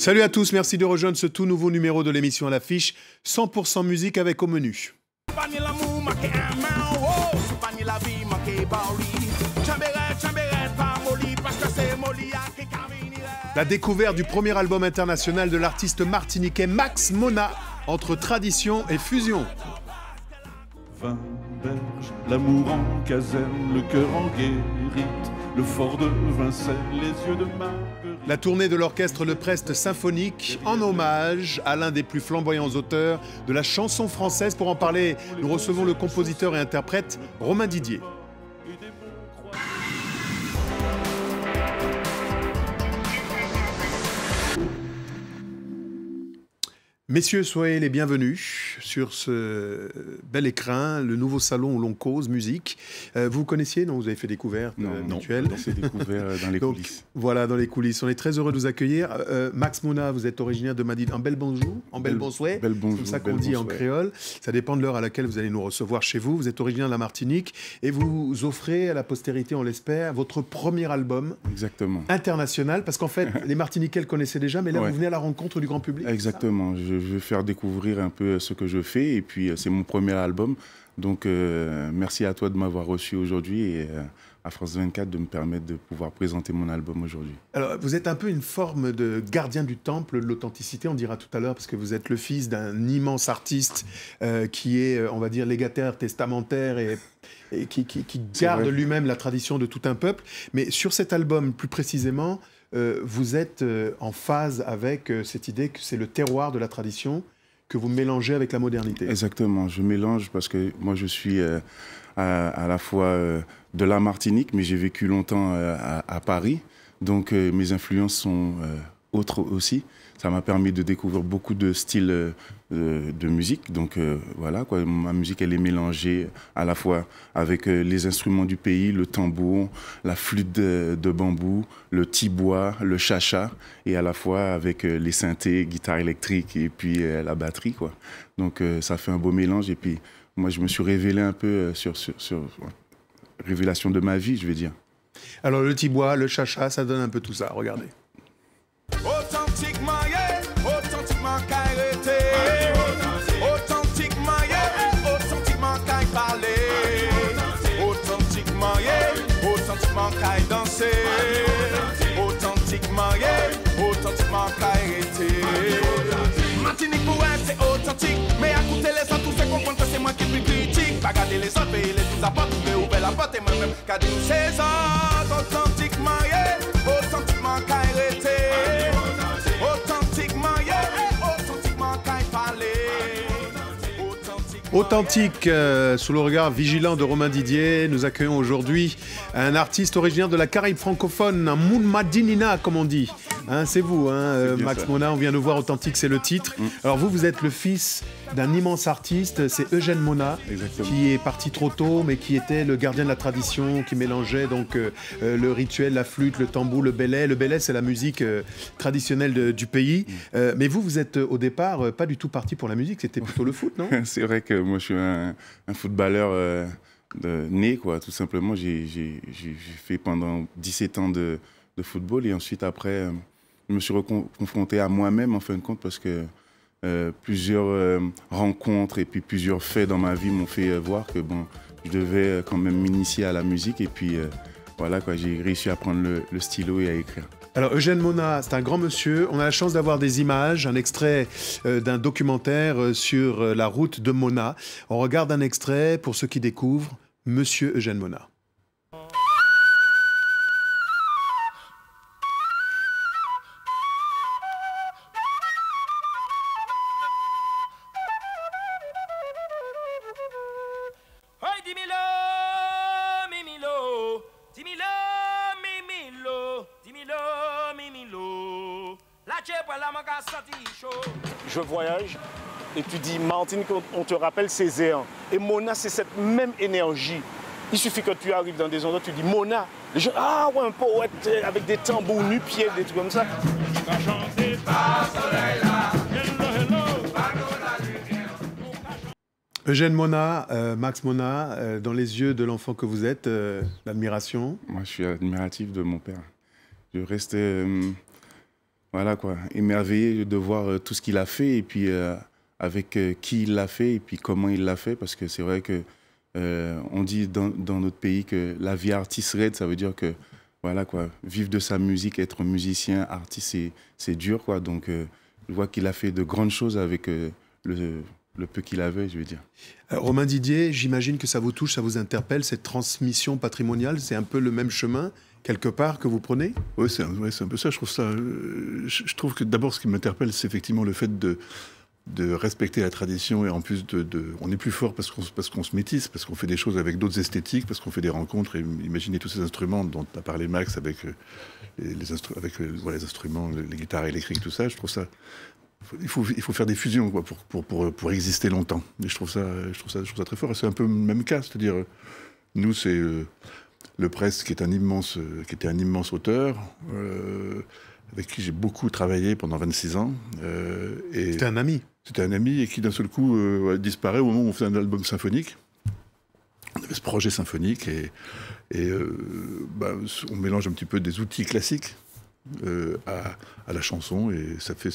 Salut à tous, merci de rejoindre ce tout nouveau numéro de l'émission à l'affiche, 100% musique avec au menu. La découverte du premier album international de l'artiste martiniquais Max Mona, entre tradition et fusion. 20 berges, l'amour en caserne, le cœur en guérite, le fort de Vincennes, les yeux de Marguerite. La tournée de l'orchestre Le Prest Symphonique en hommage à l'un des plus flamboyants auteurs de la chanson française. Pour en parler, nous recevons le compositeur et interprète Romain Didier. Messieurs, soyez les bienvenus sur ce bel écrin, le nouveau salon où l'on cause musique. Vous connaissiez, non? Vous avez fait découverte mutuelle. On s'est découvert dans les coulisses. Voilà, dans les coulisses. On est très heureux de vous accueillir. Max Mona, vous êtes originaire de Madrid. Un bel bonjour, en bel bonsoir. Bel bonjour. C'est comme ça qu'on dit en créole. Ça dépend de l'heure à laquelle vous allez nous recevoir chez vous. Vous êtes originaire de la Martinique et vous offrez à la postérité, on l'espère, votre premier album. Exactement. International, parce qu'en fait, les Martiniquais le connaissaient déjà, mais là, vous venez à la rencontre du grand public. Exactement. Je veux faire découvrir un peu ce que je fais et puis c'est mon premier album. Donc merci à toi de m'avoir reçu aujourd'hui et à France 24 de me permettre de pouvoir présenter mon album aujourd'hui. Alors vous êtes un peu une forme de gardien du temple de l'authenticité, on dira tout à l'heure, parce que vous êtes le fils d'un immense artiste qui est, on va dire, légataire, testamentaire et qui garde lui-même la tradition de tout un peuple. Mais sur cet album, plus précisément, vous êtes en phase avec cette idée que c'est le terroir de la tradition que vous mélangez avec la modernité. Exactement, je mélange parce que moi je suis à la fois de la Martinique, mais j'ai vécu longtemps à Paris, donc mes influences sont autres aussi. Ça m'a permis de découvrir beaucoup de styles de musique. Donc voilà, quoi. Ma musique, elle est mélangée à la fois avec les instruments du pays, le tambour, la flûte de bambou, le tibois, le chacha, et à la fois avec les synthés, guitare électrique et puis la batterie, quoi. Donc ça fait un beau mélange. Et puis moi, je me suis révélé un peu sur révélation de ma vie, je vais dire. Alors le tibois, le chacha, ça donne un peu tout ça, regardez. Authentiquement, yeah, authentiquement carrété. Authentiquement, yeah, authentiquement qu'aille parler. Authentiquement, yeah, authentiquement qu'aille danser. Authentiquement, yeah, authentiquement carrété. Martinique pour elle, c'est authentique. Mais à écouter les autres, tout fait comprendre que c'est moi qui suis critique. Pas garder les autres, payer les tous apports, mais ouvrir la porte et moi-même, garder nous ces autres. Authentiquement, yeah, authentiquement carrété. Authentique, sous le regard vigilant de Romain Didier, nous accueillons aujourd'hui un artiste originaire de la Caraïbe francophone, un Mounmadinina, comme on dit. Hein, c'est vous, hein, Max Mona, on vient de voir Authentique, c'est le titre. Alors vous êtes le fils d'un immense artiste, c'est Eugène Mona, qui est parti trop tôt, mais qui était le gardien de la tradition, qui mélangeait donc le rituel, la flûte, le tambour, le belay. Le belay, c'est la musique traditionnelle du pays. Mais vous êtes au départ pas du tout parti pour la musique, c'était plutôt le foot, non? C'est vrai que moi, je suis un footballeur né, quoi. Tout simplement, j'ai fait pendant 17 ans de football et ensuite, après, je me suis confronté à moi-même, en fin de compte, parce que plusieurs rencontres et puis plusieurs faits dans ma vie m'ont fait voir que bon, je devais quand même m'initier à la musique et puis voilà, quoi, j'ai réussi à prendre le stylo et à écrire. Alors Eugène Mona, c'est un grand monsieur. On a la chance d'avoir des images, un extrait d'un documentaire sur la route de Mona. On regarde un extrait pour ceux qui découvrent Monsieur Eugène Mona. Je voyage et tu dis Martinique, on te rappelle Césaire. Et Mona, c'est cette même énergie. Il suffit que tu arrives dans des endroits, tu dis Mona. Les gens, ah ouais, un poète avec des tambours nu-pieds, des trucs comme ça. Eugène Mona, Max Mona, dans les yeux de l'enfant que vous êtes, l'admiration. Moi, je suis admiratif de mon père. Je reste voilà quoi, émerveillé de voir tout ce qu'il a fait et puis avec qui il l'a fait et puis comment il l'a fait, parce que c'est vrai que on dit dans notre pays que la vie artiste raide, ça veut dire que voilà quoi, vivre de sa musique, être musicien, artiste, c'est dur quoi. Donc je vois qu'il a fait de grandes choses avec le peu qu'il avait, je veux dire. Romain Didier, j'imagine que ça vous touche, ça vous interpelle, cette transmission patrimoniale, c'est un peu le même chemin quelque part que vous prenez? Oui, c'est un peu ça. Je trouve que d'abord, ce qui m'interpelle, c'est effectivement le fait de respecter la tradition, et en plus on est plus fort parce qu'on se métisse, parce qu'on fait des choses avec d'autres esthétiques, parce qu'on fait des rencontres. Et imaginez tous ces instruments dont a parlé Max avec les instruments, les guitares électriques, tout ça. Je trouve ça. Il faut faire des fusions quoi, pour exister longtemps. Et je trouve ça très fort. Et c'est un peu le même cas, c'est-à-dire nous c'est Le Prest qui était un immense auteur. Avec qui j'ai beaucoup travaillé pendant 26 ans. C'était un ami? C'était un ami et qui d'un seul coup disparaît au moment où on fait un album symphonique. On avait ce projet symphonique et on mélange un petit peu des outils classiques à la chanson, et ça fait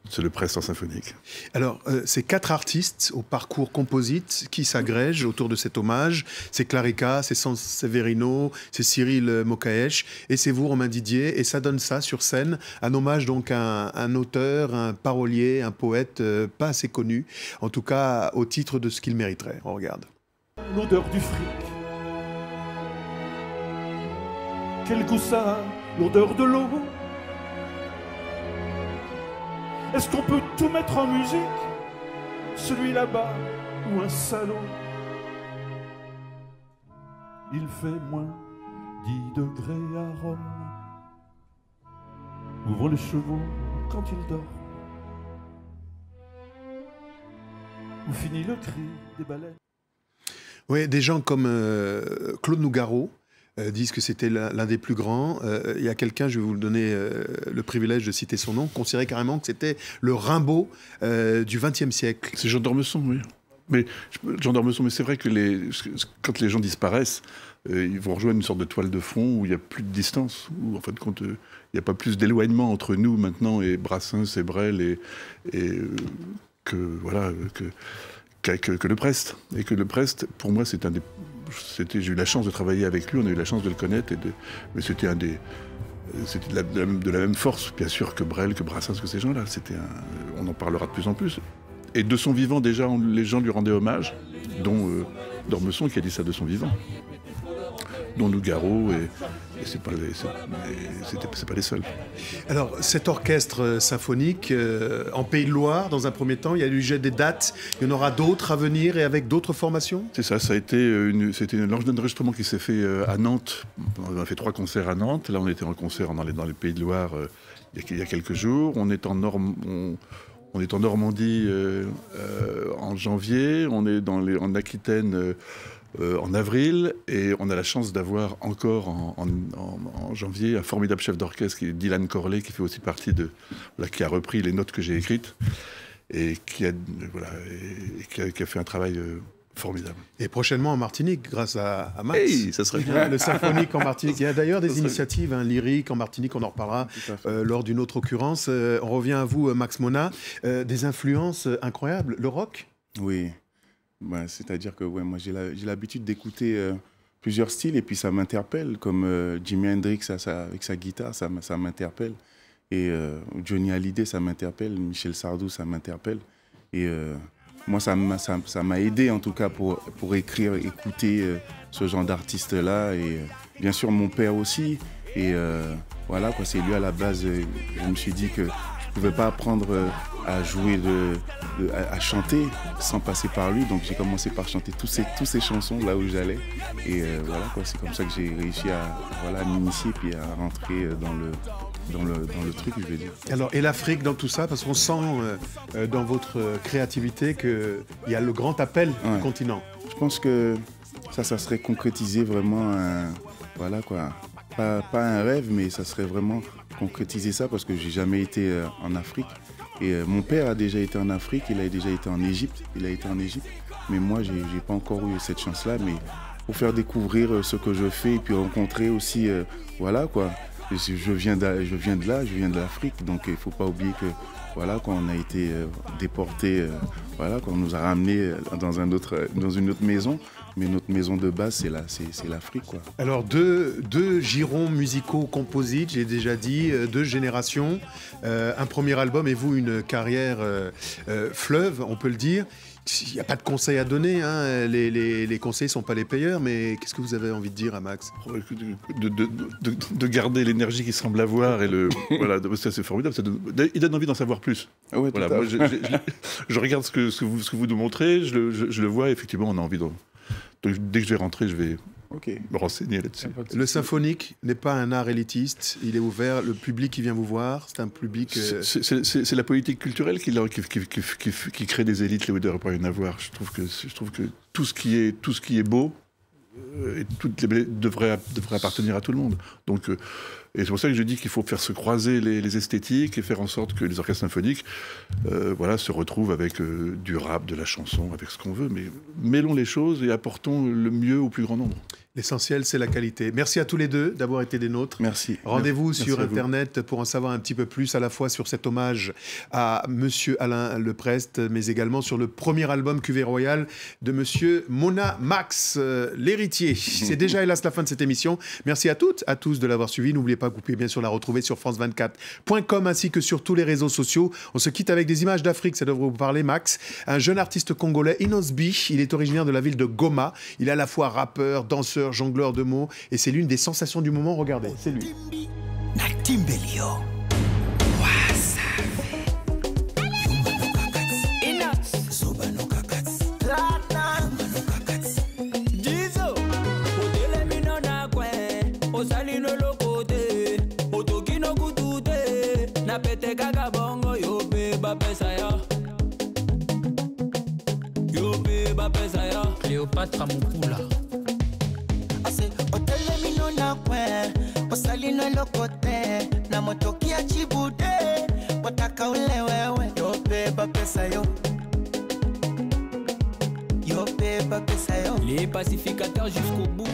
c'est Le Prest en symphonique. Alors, c'est 4 artistes au parcours composite qui s'agrègent autour de cet hommage. C'est Clarica, c'est Sanseverino, c'est Cyril Mokaesh, et c'est vous, Romain Didier, et ça donne ça sur scène, un hommage donc à un auteur, un parolier, un poète pas assez connu, en tout cas au titre de ce qu'il mériterait. On regarde. L'odeur du fric, quel goût ça a, l'odeur de l'eau. Est-ce qu'on peut tout mettre en musique? Celui là-bas ou un salaud? Il fait moins 10 degrés à Rome. Ouvre les chevaux quand il dort. Où finit le cri des baleines? Oui, des gens comme Claude Nougaro disent que c'était l'un des plus grands. Il y a quelqu'un, je vais vous donner le privilège de citer son nom, considérait carrément que c'était le Rimbaud du XXe siècle. C'est Jean d'Ormesson, oui. Mais c'est vrai que quand les gens disparaissent, ils vont rejoindre une sorte de toile de fond où il n'y a plus de distance, où en fin de compte, il n'y a pas plus d'éloignement entre nous maintenant et Brassens et Brel que Le Prest. Et que Le Prest, pour moi, j'ai eu la chance de travailler avec lui, on a eu la chance de le connaître, mais c'était de la même force, bien sûr, que Brel, que Brassens, que ces gens-là. On en parlera de plus en plus. Et de son vivant, déjà, les gens lui rendaient hommage, dont d'Ormesson qui a dit ça de son vivant, dont Nougaro, et c'est pas les seuls. Alors, cet orchestre symphonique, en Pays de Loire, dans un premier temps, il y a eu des dates, il y en aura d'autres à venir et avec d'autres formations? C'est ça, c'était une loge d'enregistrement qui s'est fait à Nantes. On a fait 3 concerts à Nantes. Là, on était en concert dans les Pays de Loire il y a quelques jours. On est en Normandie en janvier. On est en Aquitaine en avril, et on a la chance d'avoir encore en janvier un formidable chef d'orchestre qui est Dylan Corley, qui fait aussi partie qui a repris les notes que j'ai écrites et qui a fait un travail formidable. Et prochainement en Martinique, grâce à Max. Hey, ça serait bien. Le symphonique en Martinique. Il y a d'ailleurs des initiatives lyriques en Martinique, on en reparlera lors d'une autre occurrence. On revient à vous, Max Mona. Des influences incroyables. Le rock? Oui. C'est-à-dire que moi j'ai l'habitude d'écouter plusieurs styles, et puis ça m'interpelle, comme Jimi Hendrix avec sa guitare, ça m'interpelle, et Johnny Hallyday, ça m'interpelle, Michel Sardou, ça m'interpelle, et moi ça m'a aidé en tout cas pour écrire, écouter ce genre d'artistes-là, et bien sûr mon père aussi, et voilà quoi, c'est lui à la base, je me suis dit que je pouvais pas apprendre à jouer, à chanter sans passer par lui. Donc j'ai commencé par chanter toutes ces chansons là où j'allais. Et voilà quoi, c'est comme ça que j'ai réussi à m'initier puis à rentrer dans le truc, je vais dire. Alors, et l'Afrique dans tout ça, parce qu'on sent dans votre créativité qu'il y a le grand appel du continent. Je pense que ça serait concrétiser vraiment voilà quoi. Pas un rêve, mais ça serait vraiment concrétiser ça, parce que j'ai jamais été en Afrique. Et mon père a déjà été en Afrique, il a déjà été en Égypte, mais moi j'ai pas encore eu cette chance-là. Mais pour faire découvrir ce que je fais, et puis rencontrer aussi, voilà quoi, je viens de là, je viens de l'Afrique, donc il ne faut pas oublier que voilà, quand on a été déporté, voilà, quand on nous a ramenés dans une autre maison, mais notre maison de base, c'est l'Afrique, quoi. Alors, deux girons musicaux composites, j'ai déjà dit, 2 générations, un premier album et vous, une carrière fleuve, on peut le dire. Il n'y a pas de conseils à donner, hein. Les conseils ne sont pas les payeurs, mais qu'est-ce que vous avez envie de dire à Max? De garder l'énergie qu'il semble avoir, et voilà, ça c'est formidable, il donne envie d'en savoir plus. Ouais, voilà, moi, je regarde ce que vous nous montrez, je le vois, effectivement, on a envie dès que je vais rentrer, je vais me renseigner là-dessus. Le symphonique n'est pas un art élitiste, il est ouvert, le public qui vient vous voir, c'est un public... C'est la politique culturelle qui crée des élites là où il ne devrait pas y en avoir. Je trouve que tout ce qui est beau devrait appartenir à tout le monde. Donc, et c'est pour ça que je dis qu'il faut faire se croiser les esthétiques et faire en sorte que les orchestres symphoniques voilà, se retrouvent avec du rap, de la chanson, avec ce qu'on veut, mais mêlons les choses et apportons le mieux au plus grand nombre. L'essentiel, c'est la qualité. Merci à tous les deux d'avoir été des nôtres. Merci. Rendez-vous sur Internet pour en savoir un petit peu plus, à la fois sur cet hommage à Monsieur Alain Leprest, mais également sur le premier album Cuvée Royale de Monsieur Mona Max, l'héritier. C'est déjà, hélas, la fin de cette émission. Merci à toutes, à tous de l'avoir suivi. N'oubliez pas que vous pouvez bien sûr la retrouver sur france24.com ainsi que sur tous les réseaux sociaux. On se quitte avec des images d'Afrique, ça devrait vous parler, Max. Un jeune artiste congolais, Inosbi, il est originaire de la ville de Goma. Il est à la fois rappeur, danseur, jongleur de mots, et c'est l'une des sensations du moment. Regardez, c'est lui. Cléopâtre Mukula. Osalino lokote na motoki ya chibude wataka ule wewe yo beba pesa yo beba pesa yo les pacificateurs jusqu'au bout.